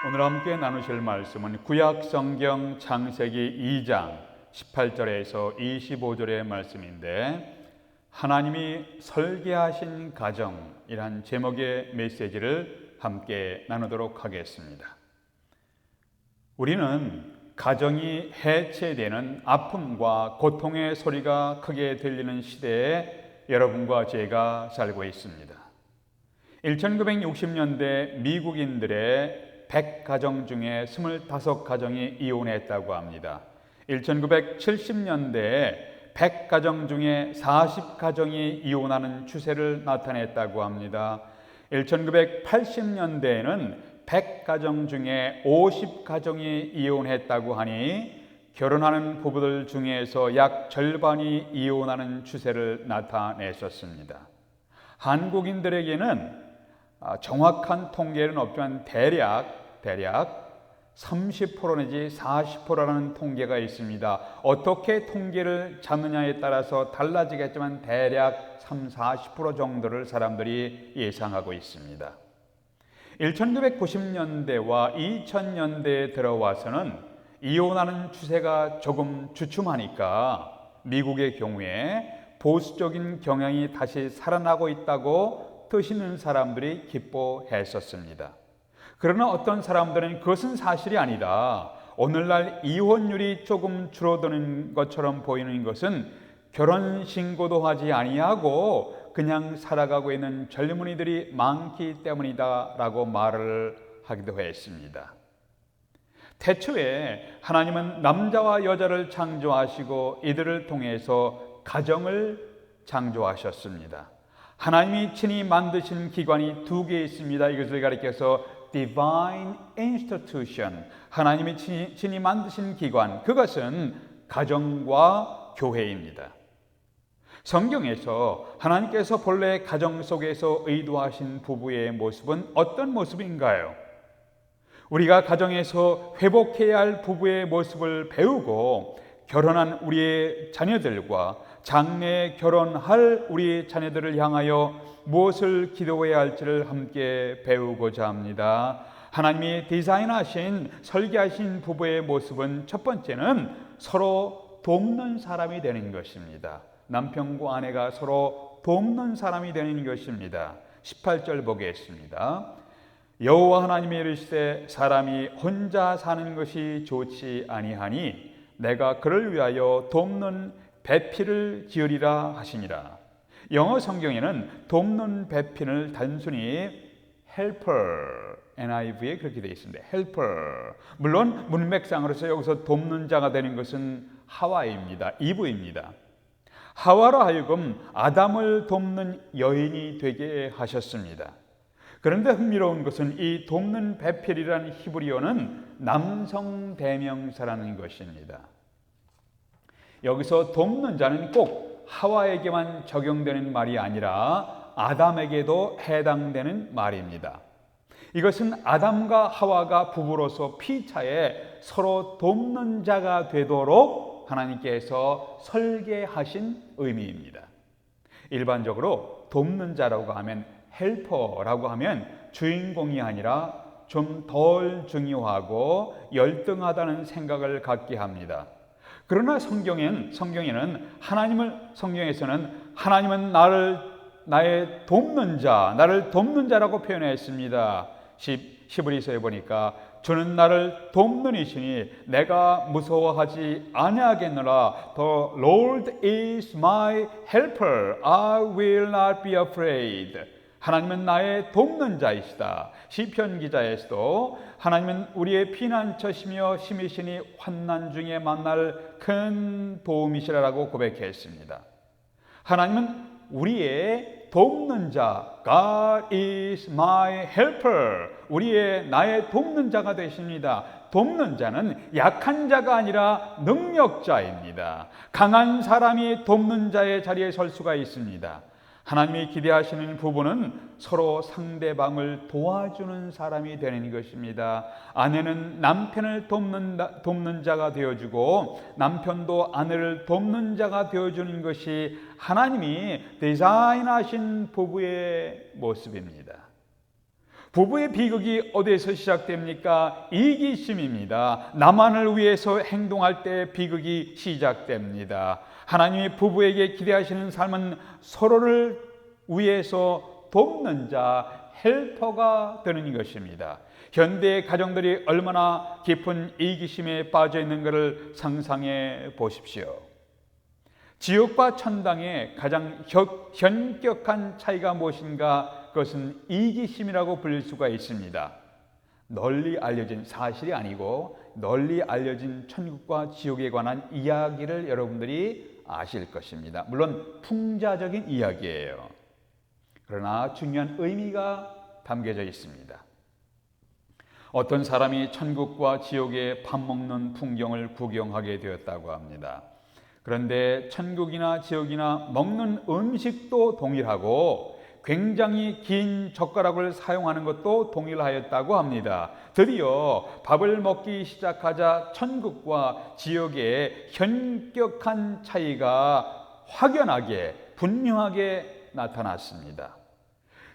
오늘 함께 나누실 말씀은 구약성경 창세기 2장 18절에서 25절의 말씀인데, 하나님이 설계하신 가정이란 제목의 메시지를 함께 나누도록 하겠습니다. 우리는 가정이 해체되는 아픔과 고통의 소리가 크게 들리는 시대에 여러분과 제가 살고 있습니다. 1960년대 미국인들의 100가정 중에 25가정이 이혼했다고 합니다. 1970년대에 100가정 중에 40가정이 이혼하는 추세를 나타냈다고 합니다. 1980년대에는 100가정 중에 50가정이 이혼했다고 하니 결혼하는 부부들 중에서 약 절반이 이혼하는 추세를 나타냈었습니다. 한국인들에게는 정확한 통계는 없지만 대략 30% 내지 40%라는 통계가 있습니다. 어떻게 통계를 잡느냐에 따라서 달라지겠지만 대략 30-40% 정도를 사람들이 예상하고 있습니다. 1990년대와 2000년대에 들어와서는 이혼하는 추세가 조금 주춤하니까 미국의 경우에 보수적인 경향이 다시 살아나고 있다고 드시는 사람들이 기뻐했었습니다. 그러나 어떤 사람들은 그것은 사실이 아니다, 오늘날 이혼율이 조금 줄어드는 것처럼 보이는 것은 결혼신고도 하지 아니하고 그냥 살아가고 있는 젊은이들이 많기 때문이다 라고 말을 하기도 했습니다. 태초에 하나님은 남자와 여자를 창조하시고 이들을 통해서 가정을 창조하셨습니다. 하나님이 친히 만드신 기관이 2개 있습니다. 이것을 가리켜서 Divine Institution, 하나님이 친히 만드신 기관, 그것은 가정과 교회입니다. 성경에서 하나님께서 본래 가정 속에서 의도하신 부부의 모습은 어떤 모습인가요? 우리가 가정에서 회복해야 할 부부의 모습을 배우고 결혼한 우리의 자녀들과 장래 결혼할 우리 자녀들을 향하여 무엇을 기도해야 할지를 함께 배우고자 합니다. 하나님이 디자인하신, 설계하신 부부의 모습은 첫 번째는 서로 돕는 사람이 되는 것입니다. 남편과 아내가 서로 돕는 사람이 되는 것입니다. 18절 보겠습니다. 여호와 하나님이 이르시되 사람이 혼자 사는 것이 좋지 아니하니 내가 그를 위하여 돕는 배필을 지으리라 하시니라. 영어 성경에는 돕는 배필을 단순히 helper, NIV에 그렇게 되어 있습니다. helper. 물론 문맥상으로서 여기서 돕는 자가 되는 것은 하와입니다. 이브입니다. 하와로 하여금 아담을 돕는 여인이 되게 하셨습니다. 그런데 흥미로운 것은 이 돕는 배필이라는 히브리어는 남성 대명사라는 것입니다. 여기서 돕는 자는 꼭 하와에게만 적용되는 말이 아니라 아담에게도 해당되는 말입니다. 이것은 아담과 하와가 부부로서 피차에 서로 돕는 자가 되도록 하나님께서 설계하신 의미입니다. 일반적으로 돕는 자라고 하면, 헬퍼라고 하면 주인공이 아니라 좀 덜 중요하고 열등하다는 생각을 갖게 합니다. 그러나 성경에서는 하나님은 나의 돕는 자, 나를 돕는 자라고 표현했습니다. 히브리서에 보니까 주는 나를 돕는 이시니 내가 무서워하지 아니하겠노라. The Lord is my helper. I will not be afraid. 하나님은 나의 돕는 자이시다. 시편 기자에서도 하나님은 우리의 피난처시며 힘이시니 환난 중에 만날 큰 도움이시라고 고백했습니다. 하나님은 우리의 돕는 자, God is my helper. 나의 돕는 자가 되십니다. 돕는 자는 약한 자가 아니라 능력자입니다. 강한 사람이 돕는 자의 자리에 설 수가 있습니다. 하나님이 기대하시는 부부는 서로 상대방을 도와주는 사람이 되는 것입니다. 아내는 남편을 돕는 자가 되어주고 남편도 아내를 돕는 자가 되어주는 것이 하나님이 디자인하신 부부의 모습입니다. 부부의 비극이 어디에서 시작됩니까? 이기심입니다. 나만을 위해서 행동할 때 비극이 시작됩니다. 하나님이 부부에게 기대하시는 삶은 서로를 위해서 돕는 자, 헬퍼가 되는 것입니다. 현대의 가정들이 얼마나 깊은 이기심에 빠져 있는 것을 상상해 보십시오. 지옥과 천당의 가장 현격한 차이가 무엇인가? 그것은 이기심이라고 불릴 수가 있습니다. 널리 알려진 사실이 아니고 널리 알려진 천국과 지옥에 관한 이야기를 여러분들이 아실 것입니다. 물론 풍자적인 이야기예요. 그러나 중요한 의미가 담겨져 있습니다. 어떤 사람이 천국과 지옥의 밥 먹는 풍경을 구경하게 되었다고 합니다. 그런데 천국이나 지옥이나 먹는 음식도 동일하고 굉장히 긴 젓가락을 사용하는 것도 동일하였다고 합니다. 드디어 밥을 먹기 시작하자 천국과 지옥의 현격한 차이가 확연하게 분명하게 나타났습니다.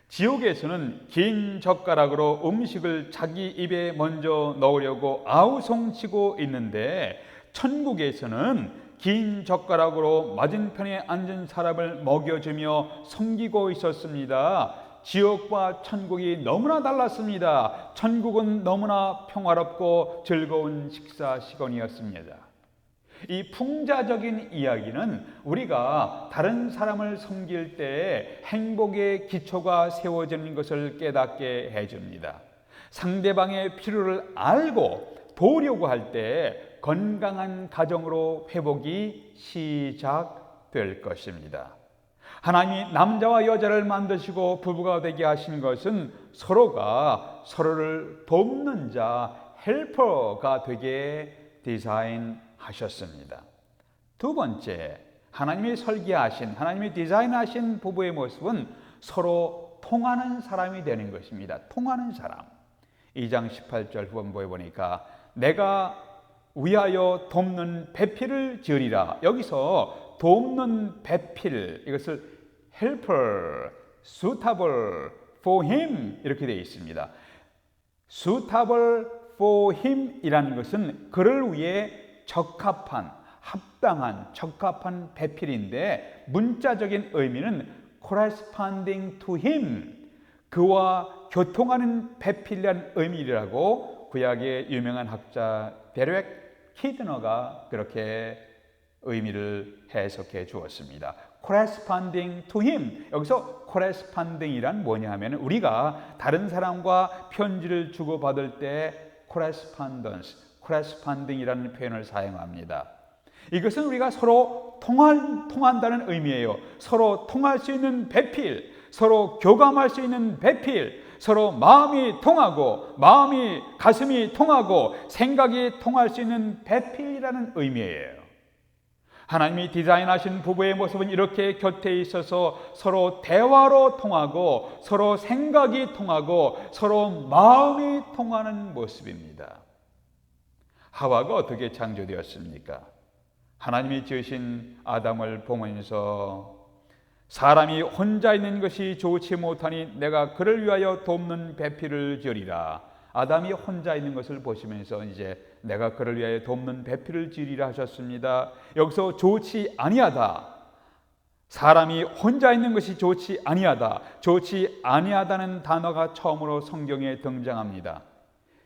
지옥에서는 긴 젓가락으로 음식을 자기 입에 먼저 넣으려고 아우성치고 있는데 천국에서는 긴 젓가락으로 맞은편에 앉은 사람을 먹여주며 섬기고 있었습니다. 지옥과 천국이 너무나 달랐습니다. 천국은 너무나 평화롭고 즐거운 식사 시간이었습니다. 이 풍자적인 이야기는 우리가 다른 사람을 섬길 때 행복의 기초가 세워지는 것을 깨닫게 해줍니다. 상대방의 필요를 알고 도우려고 할 때 건강한 가정으로 회복이 시작될 것입니다. 하나님이 남자와 여자를 만드시고 부부가 되게 하신 것은 서로가 서로를 돕는 자, 헬퍼가 되게 디자인하셨습니다. 두 번째, 하나님이 설계하신, 하나님이 디자인하신 부부의 모습은 서로 통하는 사람이 되는 것입니다. 통하는 사람. 2장 18절 후반부에 보니까 내가 위하여 돕는 배필을 지으리라. 여기서 돕는 배필, 이것을 helper, suitable for him 이렇게 되어 있습니다. suitable for him 이라는 것은 그를 위해 적합한, 합당한, 적합한 배필인데 문자적인 의미는 corresponding to him, 그와 교통하는 배필이라는 의미라고 구약의 유명한 학자 데렉 키드너가 그렇게 의미를 해석해 주었습니다. corresponding to him. 여기서 corresponding이란 뭐냐 하면 우리가 다른 사람과 편지를 주고받을 때 correspondence, corresponding이라는 표현을 사용합니다. 이것은 우리가 서로 통한다는 의미예요. 서로 통할 수 있는 배필, 서로 교감할 수 있는 배필, 서로 마음이 통하고 가슴이 통하고 생각이 통할 수 있는 배필이라는 의미예요. 하나님이 디자인하신 부부의 모습은 이렇게 곁에 있어서 서로 대화로 통하고 서로 생각이 통하고 서로 마음이 통하는 모습입니다. 하와가 어떻게 창조되었습니까? 하나님이 지으신 아담을 보면서 사람이 혼자 있는 것이 좋지 못하니 내가 그를 위하여 돕는 배필을 지으리라. 아담이 혼자 있는 것을 보시면서 이제 내가 그를 위하여 돕는 배필을 지으리라 하셨습니다. 여기서 좋지 아니하다. 사람이 혼자 있는 것이 좋지 아니하다. 좋지 아니하다는 단어가 처음으로 성경에 등장합니다.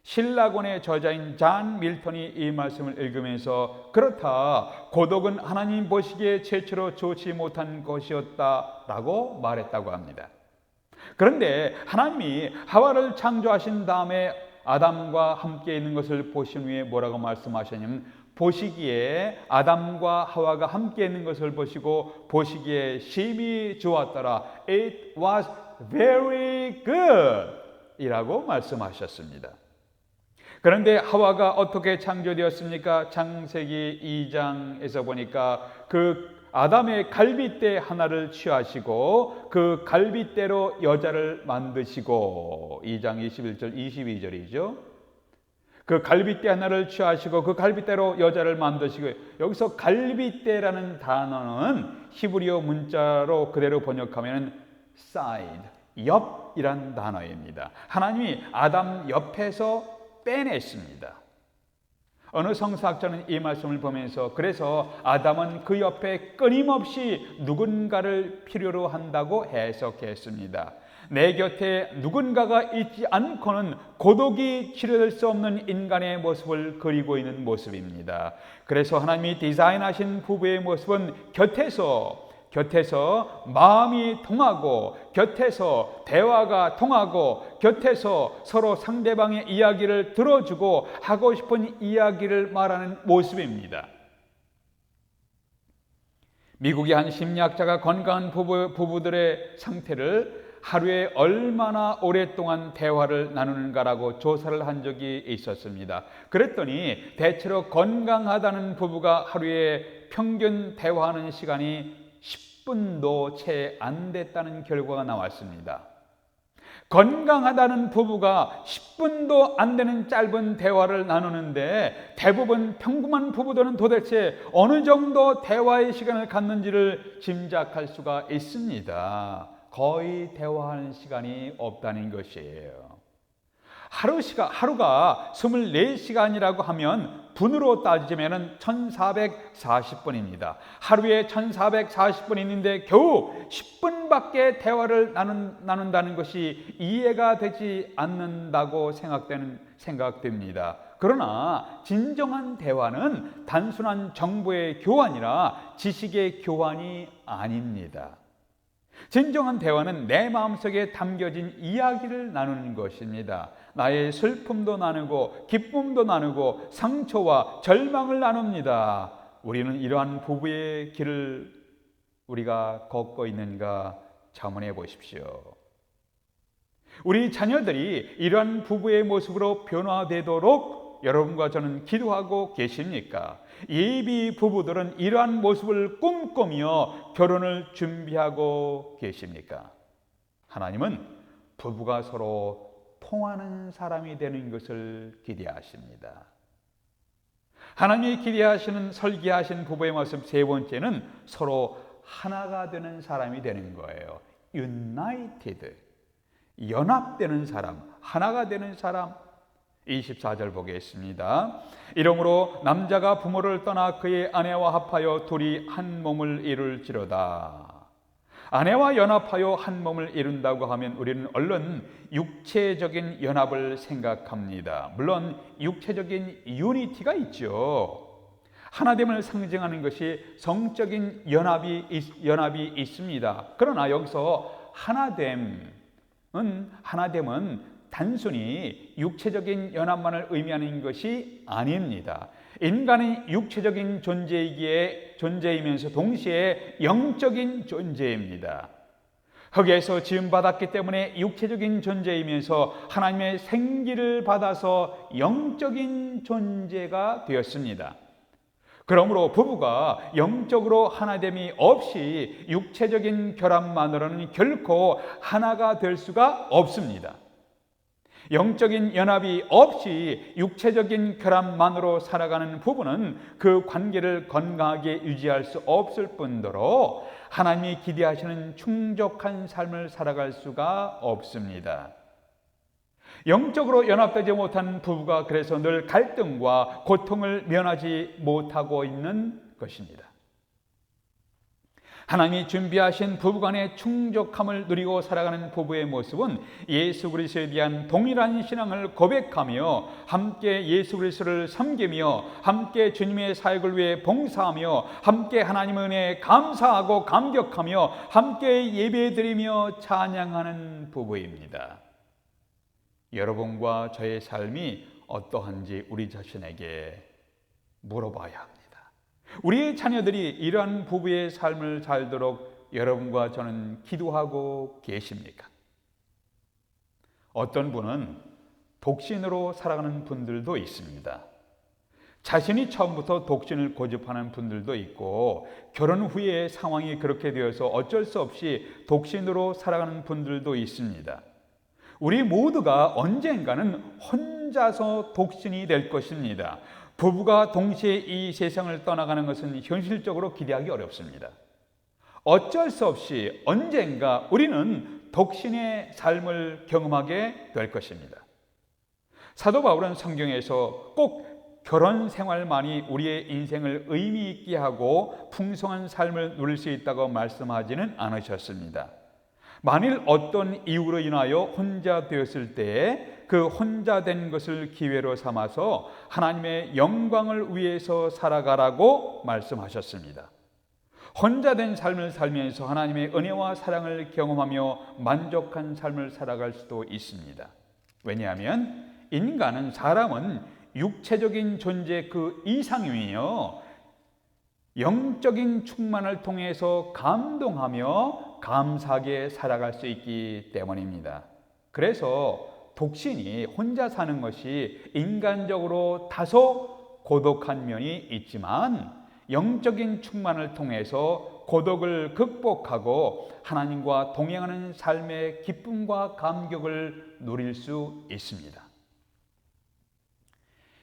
신라곤의 저자인 잔 밀턴이 이 말씀을 읽으면서 그렇다, 고독은 하나님 보시기에 최초로 좋지 못한 것이었다라고 말했다고 합니다. 그런데 하나님이 하와를 창조하신 다음에 아담과 함께 있는 것을 보신 후에 뭐라고 말씀하셨냐면 보시기에 아담과 하와가 함께 있는 것을 보시고 보시기에 심히 좋았더라. It was very good 이라고 말씀하셨습니다. 그런데 하와가 어떻게 창조되었습니까? 창세기 2장에서 보니까 그 아담의 갈빗대 하나를 취하시고 그 갈빗대로 여자를 만드시고 2장 21절 22절이죠. 그 갈빗대 하나를 취하시고 그 갈빗대로 여자를 만드시고 여기서 갈빗대라는 단어는 히브리어 문자로 그대로 번역하면 side, 옆이란 단어입니다. 하나님이 아담 옆에서 빼냈습니다. 어느 성서학자는 이 말씀을 보면서 그래서 아담은 그 옆에 끊임없이 누군가를 필요로 한다고 해석했습니다. 내 곁에 누군가가 있지 않고는 고독이 치료될 수 없는 인간의 모습을 그리고 있는 모습입니다. 그래서 하나님이 디자인하신 부부의 모습은 곁에서 마음이 통하고, 곁에서 대화가 통하고, 곁에서 서로 상대방의 이야기를 들어주고 하고 싶은 이야기를 말하는 모습입니다. 미국의 한 심리학자가 건강한 부부들의 상태를 하루에 얼마나 오랫동안 대화를 나누는가라고 조사를 한 적이 있었습니다. 그랬더니 대체로 건강하다는 부부가 하루에 평균 대화하는 시간이 10분도 채 안 됐다는 결과가 나왔습니다. 건강하다는 부부가 10분도 안 되는 짧은 대화를 나누는데 대부분 평범한 부부들은 도대체 어느 정도 대화의 시간을 갖는지를 짐작할 수가 있습니다. 거의 대화하는 시간이 없다는 것이에요. 하루가 24시간이라고 하면 분으로 따지면 1440분입니다. 하루에 1440분 있는데 겨우 10분밖에 대화를 나눈다는 것이 이해가 되지 않는다고 생각됩니다. 그러나 진정한 대화는 단순한 정보의 교환이라 지식의 교환이 아닙니다. 진정한 대화는 내 마음속에 담겨진 이야기를 나누는 것입니다. 나의 슬픔도 나누고 기쁨도 나누고 상처와 절망을 나눕니다. 우리는 이러한 부부의 길을 우리가 걷고 있는가 자문해 보십시오. 우리 자녀들이 이러한 부부의 모습으로 변화되도록 여러분과 저는 기도하고 계십니까? 예비 부부들은 이러한 모습을 꿈꾸며 결혼을 준비하고 계십니까? 하나님은 부부가 서로 통하는 사람이 되는 것을 기대하십니다. 하나님이 기대하시는 설계하신 부부의 모습 세 번째는 서로 하나가 되는 사람이 되는 거예요. United, 연합되는 사람, 하나가 되는 사람. 24절 보겠습니다. 이러므로 남자가 부모를 떠나 그의 아내와 합하여 둘이 한 몸을 이룰지로다. 아내와 연합하여 한 몸을 이룬다고 하면 우리는 얼른 육체적인 연합을 생각합니다. 물론 육체적인 유니티가 있죠. 하나됨을 상징하는 것이 성적인 연합이 있습니다. 그러나 여기서 하나됨은 단순히 육체적인 연합만을 의미하는 것이 아닙니다. 인간은 육체적인 존재이면서 동시에 영적인 존재입니다. 흙에서 지음받았기 때문에 육체적인 존재이면서 하나님의 생기를 받아서 영적인 존재가 되었습니다. 그러므로 부부가 영적으로 하나됨이 없이 육체적인 결합만으로는 결코 하나가 될 수가 없습니다. 영적인 연합이 없이 육체적인 결합만으로 살아가는 부부는 그 관계를 건강하게 유지할 수 없을 뿐더러 하나님이 기대하시는 충족한 삶을 살아갈 수가 없습니다. 영적으로 연합되지 못한 부부가 그래서 늘 갈등과 고통을 면하지 못하고 있는 것입니다. 하나님이 준비하신 부부간의 충족함을 누리고 살아가는 부부의 모습은 예수 그리스도에 대한 동일한 신앙을 고백하며 함께 예수 그리스도를 섬기며 함께 주님의 사역을 위해 봉사하며 함께 하나님의 은혜에 감사하고 감격하며 함께 예배드리며 찬양하는 부부입니다. 여러분과 저의 삶이 어떠한지 우리 자신에게 물어봐야 합니다. 우리의 자녀들이 이러한 부부의 삶을 살도록 여러분과 저는 기도하고 계십니까? 어떤 분은 독신으로 살아가는 분들도 있습니다. 자신이 처음부터 독신을 고집하는 분들도 있고 결혼 후에 상황이 그렇게 되어서 어쩔 수 없이 독신으로 살아가는 분들도 있습니다. 우리 모두가 언젠가는 혼자서 독신이 될 것입니다. 부부가 동시에 이 세상을 떠나가는 것은 현실적으로 기대하기 어렵습니다. 어쩔 수 없이 언젠가 우리는 독신의 삶을 경험하게 될 것입니다. 사도 바울은 성경에서 꼭 결혼 생활만이 우리의 인생을 의미 있게 하고 풍성한 삶을 누릴 수 있다고 말씀하지는 않으셨습니다. 만일 어떤 이유로 인하여 혼자 되었을 때에 그 혼자 된 것을 기회로 삼아서 하나님의 영광을 위해서 살아가라고 말씀하셨습니다. 혼자 된 삶을 살면서 하나님의 은혜와 사랑을 경험하며 만족한 삶을 살아갈 수도 있습니다. 왜냐하면 사람은 육체적인 존재 그 이상이며 영적인 충만을 통해서 감동하며 감사하게 살아갈 수 있기 때문입니다. 그래서 독신이 혼자 사는 것이 인간적으로 다소 고독한 면이 있지만 영적인 충만을 통해서 고독을 극복하고 하나님과 동행하는 삶의 기쁨과 감격을 누릴 수 있습니다.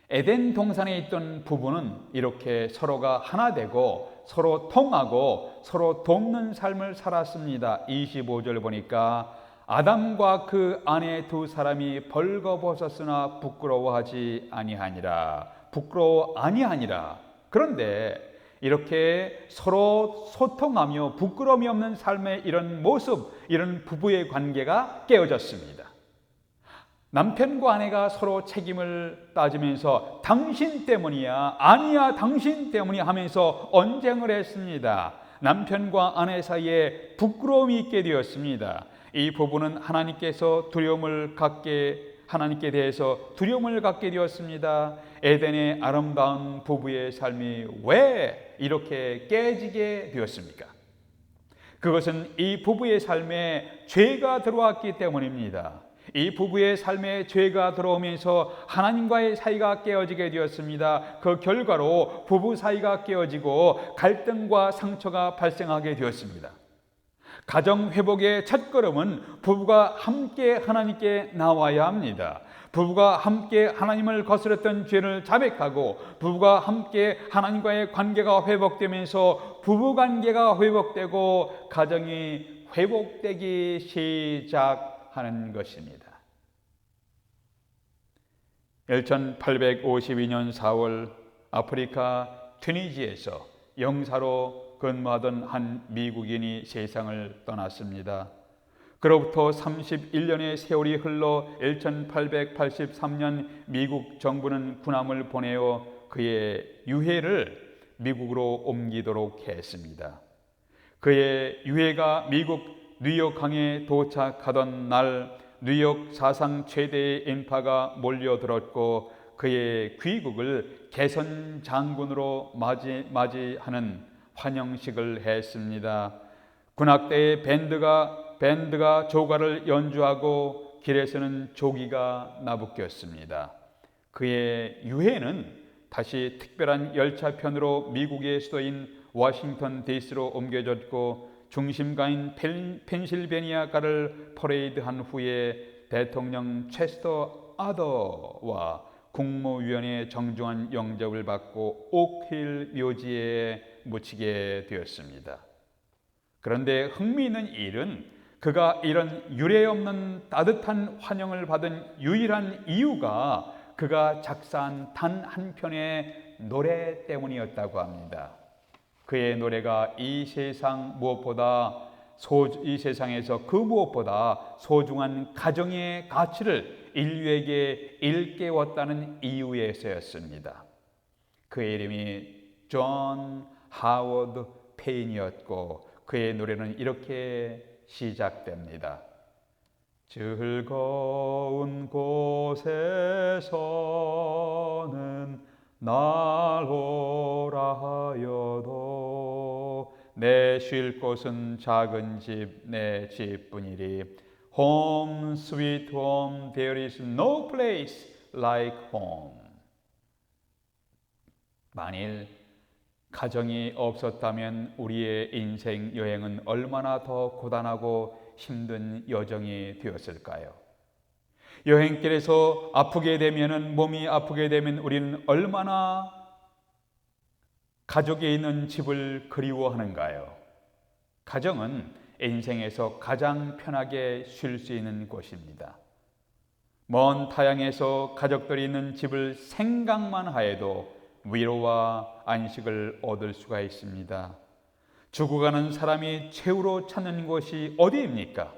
에덴 동산에 있던 부부는 이렇게 서로가 하나 되고 서로 통하고 서로 돕는 삶을 살았습니다. 25절 보니까 아담과 그 아내 두 사람이 벌거벗었으나 부끄러워 아니하니라. 그런데 이렇게 서로 소통하며 부끄러움이 없는 삶의 이런 모습, 이런 부부의 관계가 깨어졌습니다. 남편과 아내가 서로 책임을 따지면서 당신 때문이야, 아니야, 당신 때문이야 하면서 언쟁을 했습니다. 남편과 아내 사이에 부끄러움이 있게 되었습니다. 이 부부는 하나님께 대해서 두려움을 갖게 되었습니다. 에덴의 아름다운 부부의 삶이 왜 이렇게 깨지게 되었습니까? 그것은 이 부부의 삶에 죄가 들어왔기 때문입니다. 이 부부의 삶에 죄가 들어오면서 하나님과의 사이가 깨어지게 되었습니다. 그 결과로 부부 사이가 깨어지고 갈등과 상처가 발생하게 되었습니다. 가정 회복의 첫걸음은 부부가 함께 하나님께 나와야 합니다. 부부가 함께 하나님을 거스렸던 죄를 자백하고 부부가 함께 하나님과의 관계가 회복되면서 부부관계가 회복되고 가정이 회복되기 시작하는 것입니다. 1852년 4월 아프리카 튀니지에서 영사로 근무하던 한 미국인이 세상을 떠났습니다. 그로부터 31년의 세월이 흘러 1883년 미국 정부는 군함을 보내어 그의 유해를 미국으로 옮기도록 했습니다. 그의 유해가 미국 뉴욕항에 도착하던 날 뉴욕 사상 최대의 인파가 몰려들었고 그의 귀국을 개선 장군으로 맞이하는 환영식을 했습니다. 군악대의 밴드가 조가를 연주하고 길에서는 조기가 나부꼈습니다. 그의 유해는 다시 특별한 열차편으로 미국의 수도인 워싱턴 DC로 옮겨졌고 중심가인 펜실베니아가를 퍼레이드한 후에 대통령 체스터 아더와 국무위원의 정중한 영접을 받고 옥힐 묘지에 묻히게 되었습니다. 그런데 흥미있는 일은 그가 이런 유례없는 따뜻한 환영을 받은 유일한 이유가 그가 작사한 단 한 편의 노래 때문이었다고 합니다. 그의 노래가 이 세상에서 그 무엇보다 소중한 가정의 가치를 인류에게 일깨웠다는 이유에서였습니다. 그의 이름이 존 하워드 페인이었고 그의 노래는 이렇게 시작됩니다. 즐거운 곳에서는 날 오라 하여도 내 쉴 곳은 작은 집 내 집뿐이리 Home sweet home there is no place like home. 만일 가정이 없었다면 우리의 인생 여행은 얼마나 더 고단하고 힘든 여정이 되었을까요? 여행길에서 몸이 아프게 되면 우리는 얼마나 가족이 있는 집을 그리워하는가요? 가정은 인생에서 가장 편하게 쉴 수 있는 곳입니다. 먼 타향에서 가족들이 있는 집을 생각만 하여도 위로와 안식을 얻을 수가 있습니다. 죽어가는 사람이 최후로 찾는 곳이 어디입니까?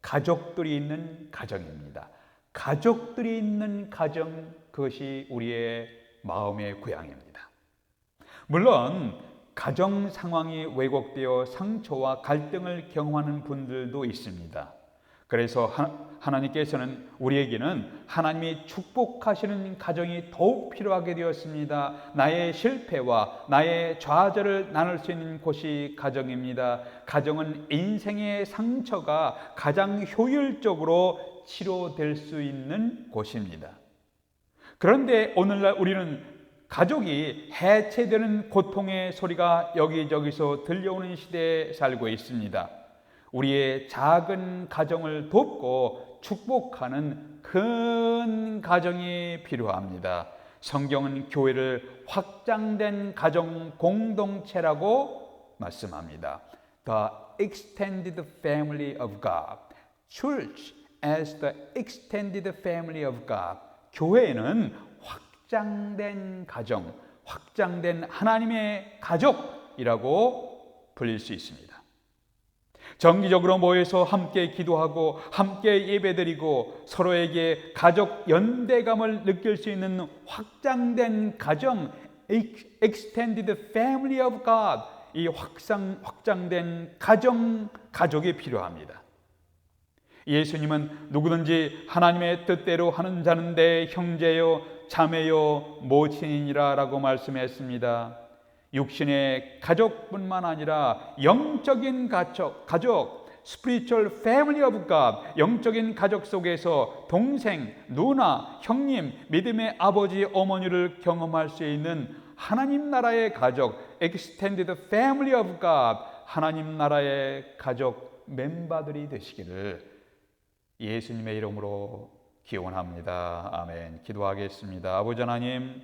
가족들이 있는 가정입니다. 가족들이 있는 가정, 그것이 우리의 마음의 고향입니다. 물론 가정 상황이 왜곡되어 상처와 갈등을 경험하는 분들도 있습니다. 그래서 하나님께서는 우리에게는 하나님이 축복하시는 가정이 더욱 필요하게 되었습니다. 나의 실패와 나의 좌절을 나눌 수 있는 곳이 가정입니다. 가정은 인생의 상처가 가장 효율적으로 치료될 수 있는 곳입니다. 그런데 오늘날 우리는 가족이 해체되는 고통의 소리가 여기저기서 들려오는 시대에 살고 있습니다. 우리의 작은 가정을 돕고 축복하는 큰 가정이 필요합니다. 성경은 교회를 확장된 가정 공동체라고 말씀합니다. The extended family of God. Church as the extended family of God. 교회는 확장된 가정, 확장된 하나님의 가족이라고 불릴 수 있습니다. 정기적으로 모여서 함께 기도하고 함께 예배드리고 서로에게 가족 연대감을 느낄 수 있는 확장된 가정, extended family of God, 이 확장된 가족이 필요합니다. 예수님은 누구든지 하나님의 뜻대로 하는 자는 내 형제요 자매요 모친이니라 라고 말씀했습니다. 육신의 가족뿐만 아니라 영적인 가족, spiritual family of God, 영적인 가족 속에서 동생, 누나, 형님, 믿음의 아버지, 어머니를 경험할 수 있는 하나님 나라의 가족, extended family of God, 하나님 나라의 가족 멤버들이 되시기를 예수님의 이름으로 기원합니다. 아멘. 기도하겠습니다. 아버지 하나님,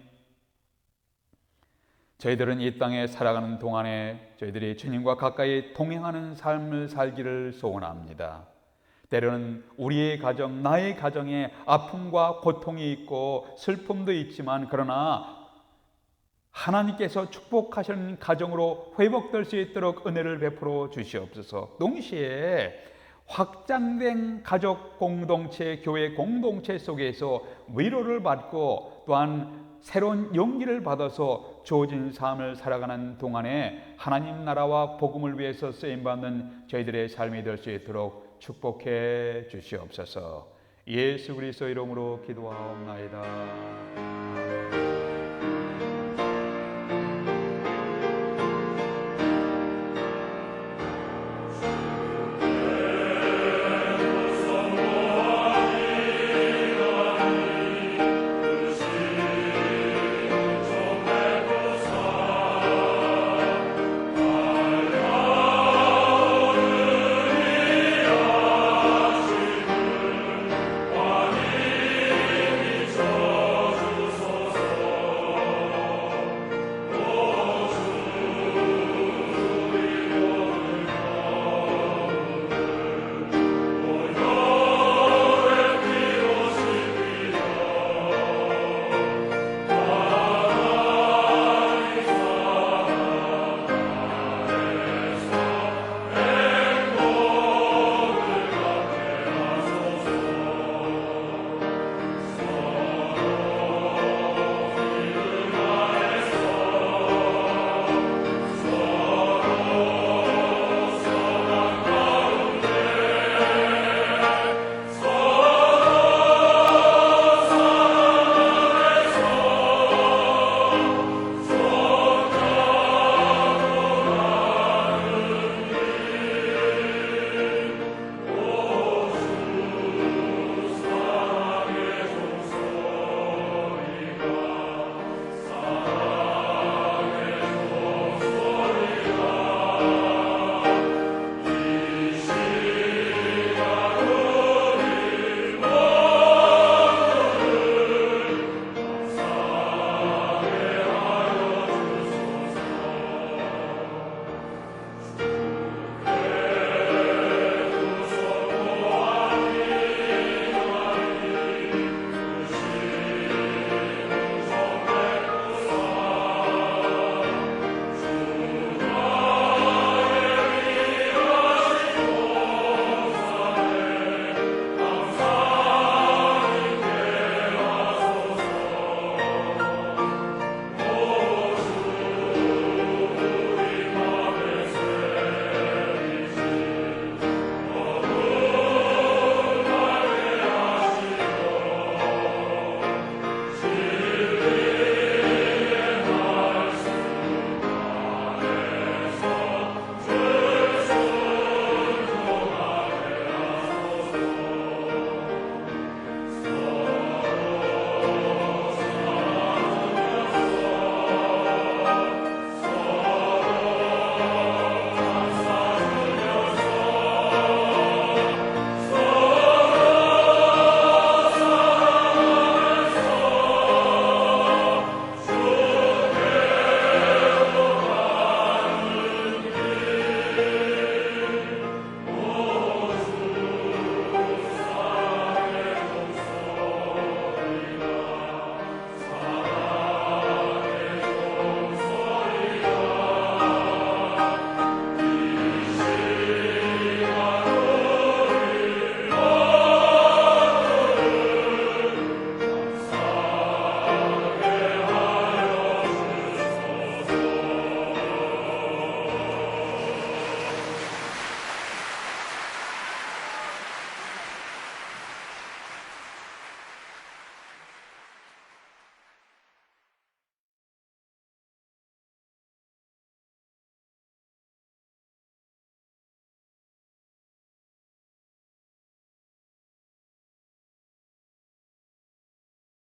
저희들은 이 땅에 살아가는 동안에 저희들이 주님과 가까이 동행하는 삶을 살기를 소원합니다. 때로는 우리의 가정, 나의 가정에 아픔과 고통이 있고 슬픔도 있지만 그러나 하나님께서 축복하시는 가정으로 회복될 수 있도록 은혜를 베풀어 주시옵소서. 동시에 확장된 가족 공동체, 교회 공동체 속에서 위로를 받고 또한 새로운 용기를 받아서 주어진 삶을 살아가는 동안에 하나님 나라와 복음을 위해서 쓰임받는 저희들의 삶이 될 수 있도록 축복해 주시옵소서. 예수 그리스도 이름으로 기도하옵나이다. 아멘.